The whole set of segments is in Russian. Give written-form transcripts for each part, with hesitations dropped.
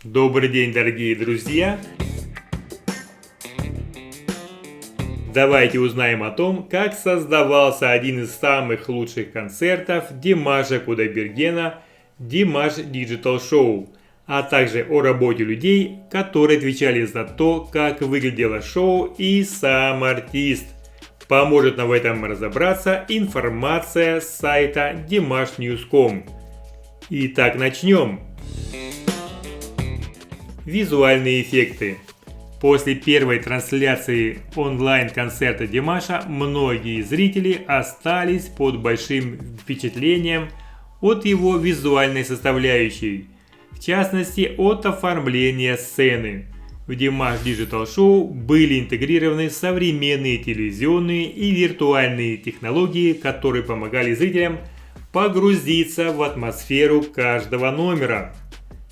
Добрый день, дорогие друзья! Давайте узнаем о том, как создавался один из самых лучших концертов Димаша Кудайбергена «Димаш Digital Show», а также о работе людей, которые отвечали за то, как выглядело шоу и сам артист. Поможет нам в этом разобраться информация с сайта dimashnews.com. Итак, начнем. Визуальные эффекты. После первой трансляции онлайн-концерта Димаша многие зрители остались под большим впечатлением от его визуальной составляющей, в частности от оформления сцены. В Dimash Digital Show были интегрированы современные телевизионные и виртуальные технологии, которые помогали зрителям погрузиться в атмосферу каждого номера.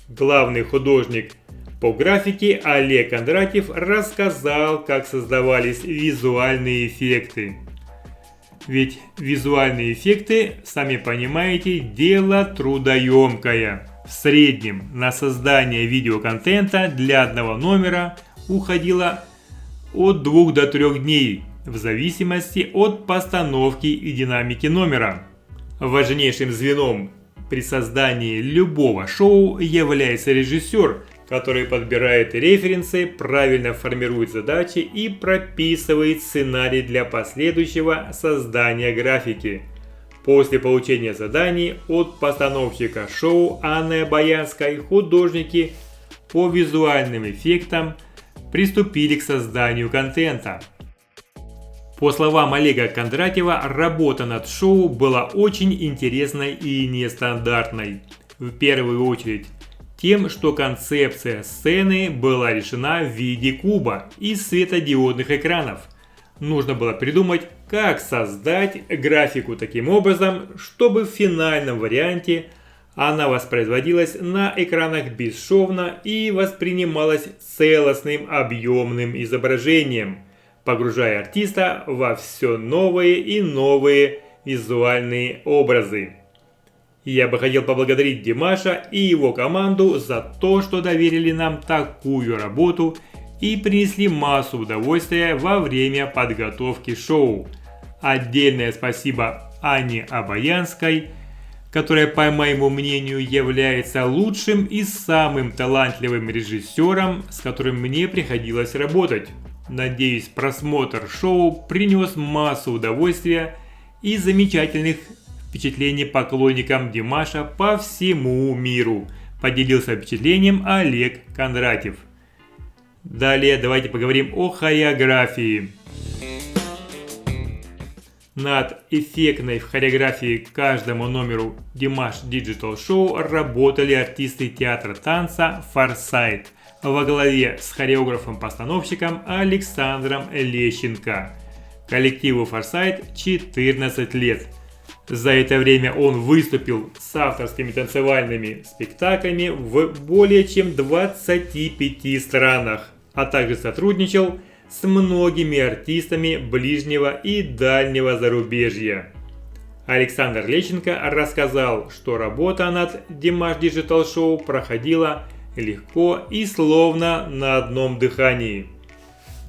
Главный художник по графике Олег Кондратьев рассказал, как создавались визуальные эффекты. Ведь визуальные эффекты, сами понимаете, дело трудоемкое. В среднем на создание видеоконтента для одного номера уходило от 2 до 3 дней, в зависимости от постановки и динамики номера. Важнейшим звеном при создании любого шоу является режиссер, который подбирает референсы, правильно формирует задачи и прописывает сценарий для последующего создания графики. После получения заданий от постановщика шоу Анны Обаянской художники по визуальным эффектам приступили к созданию контента. По словам Олега Кондратьева, работа над шоу была очень интересной и нестандартной. В первую очередь тем, что концепция сцены была решена в виде куба из светодиодных экранов. Нужно было придумать, как создать графику таким образом, чтобы в финальном варианте она воспроизводилась на экранах бесшовно и воспринималась целостным объемным изображением, погружая артиста во все новые и новые визуальные образы. Я бы хотел поблагодарить Димаша и его команду за то, что доверили нам такую работу и принесли массу удовольствия во время подготовки шоу. Отдельное спасибо Анне Обаянской, которая, по моему мнению, является лучшим и самым талантливым режиссером, с которым мне приходилось работать. Надеюсь, просмотр шоу принес массу удовольствия и замечательных впечатлений поклонникам Димаша по всему миру. Поделился впечатлением Олег Кондратьев. Далее давайте поговорим о хореографии. Над эффектной хореографией к каждому номеру Dimash Digital Show работали артисты театра танца Farsight во главе с хореографом-постановщиком Александром Лещенко. Коллективу Farsight 14 лет. За это время он выступил с авторскими танцевальными спектаклями в более чем 25 странах, а также сотрудничал с многими артистами ближнего и дальнего зарубежья. Александр Лещенко рассказал, что работа над Dimash Digital Show проходила легко и словно на одном дыхании.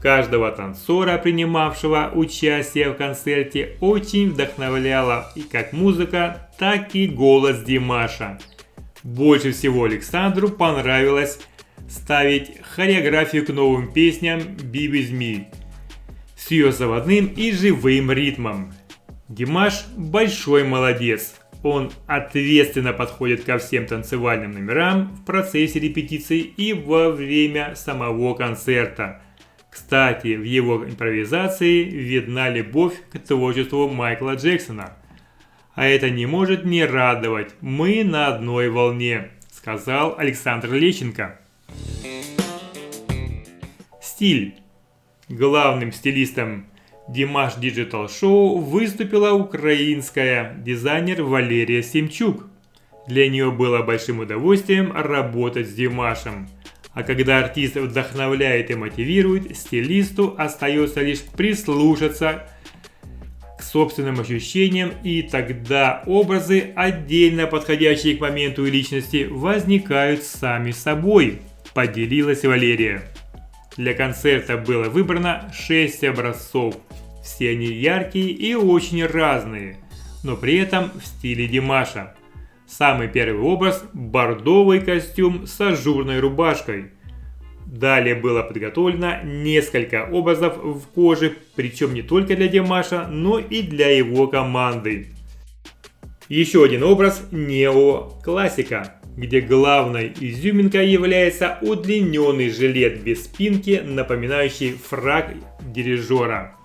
Каждого танцора, принимавшего участие в концерте, очень вдохновляла и как музыка, так и голос Димаша. Больше всего Александру понравилось ставить хореографию к новым песням «Be With Me» с ее заводным и живым ритмом. Димаш большой молодец. Он ответственно подходит ко всем танцевальным номерам в процессе репетиций и во время самого концерта. Кстати, в его импровизации видна любовь к творчеству Майкла Джексона. А это не может не радовать. Мы на одной волне, сказал Александр Лещенко. Стиль. Главным стилистом Dimash Digital Show выступила украинская дизайнер Валерия Семчук. Для нее было большим удовольствием работать с Димашем. А когда артист вдохновляет и мотивирует, стилисту остается лишь прислушаться к собственным ощущениям, и тогда образы, отдельно подходящие к моменту и личности, возникают сами собой, поделилась Валерия. Для концерта было выбрано 6 образцов. Все они яркие и очень разные, но при этом в стиле Димаша. Самый первый образ – бордовый костюм с ажурной рубашкой. Далее было подготовлено несколько образов в коже, причем не только для Димаша, но и для его команды. Еще один образ – неоклассика, где главной изюминкой является удлиненный жилет без спинки, напоминающий фрак дирижера.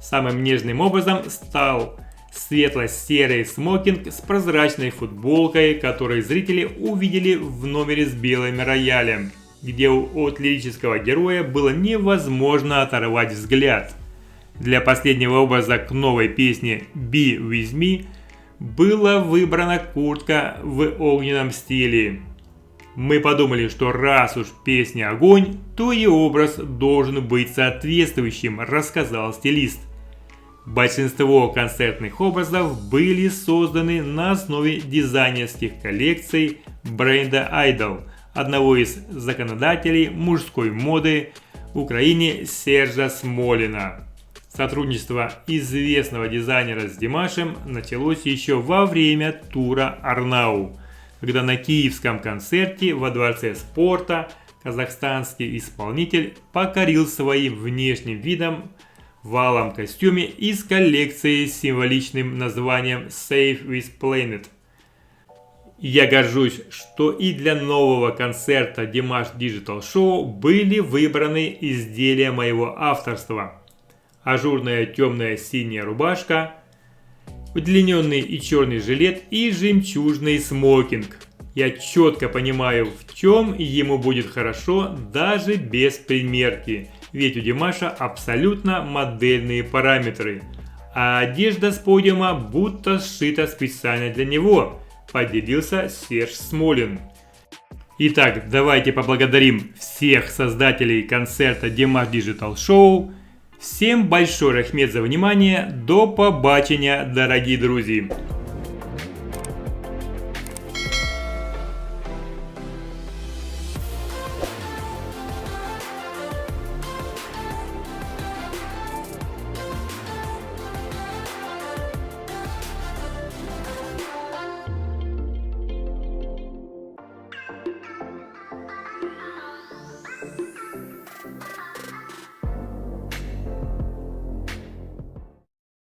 Самым нежным образом стал светло-серый смокинг с прозрачной футболкой, который зрители увидели в номере с белым роялем, где от лирического героя было невозможно оторвать взгляд. Для последнего образа к новой песне «Be With Me» была выбрана куртка в огненном стиле. Мы подумали, что раз уж песня огонь, то и образ должен быть соответствующим, рассказал стилист. Большинство концертных образов были созданы на основе дизайнерских коллекций бренда Idol, одного из законодателей мужской моды в Украине Сержа Смолина. Сотрудничество известного дизайнера с Димашем началось еще во время тура Арнау, когда на киевском концерте во Дворце спорта казахстанский исполнитель покорил своим внешним видом в алом костюме из коллекции с символичным названием Save with Planet. Я горжусь, что и для нового концерта Dimash Digital Show были выбраны изделия моего авторства. Ажурная темная синяя рубашка, удлиненный и черный жилет и жемчужный смокинг. Я четко понимаю, в чем ему будет хорошо даже без примерки, ведь у Димаша абсолютно модельные параметры, а одежда с подиума будто сшита специально для него, поделился Серж Смолин. Итак, давайте поблагодарим всех создателей концерта Dimash Digital Show. Всем большой рахмет за внимание, до побачення, дорогие друзья!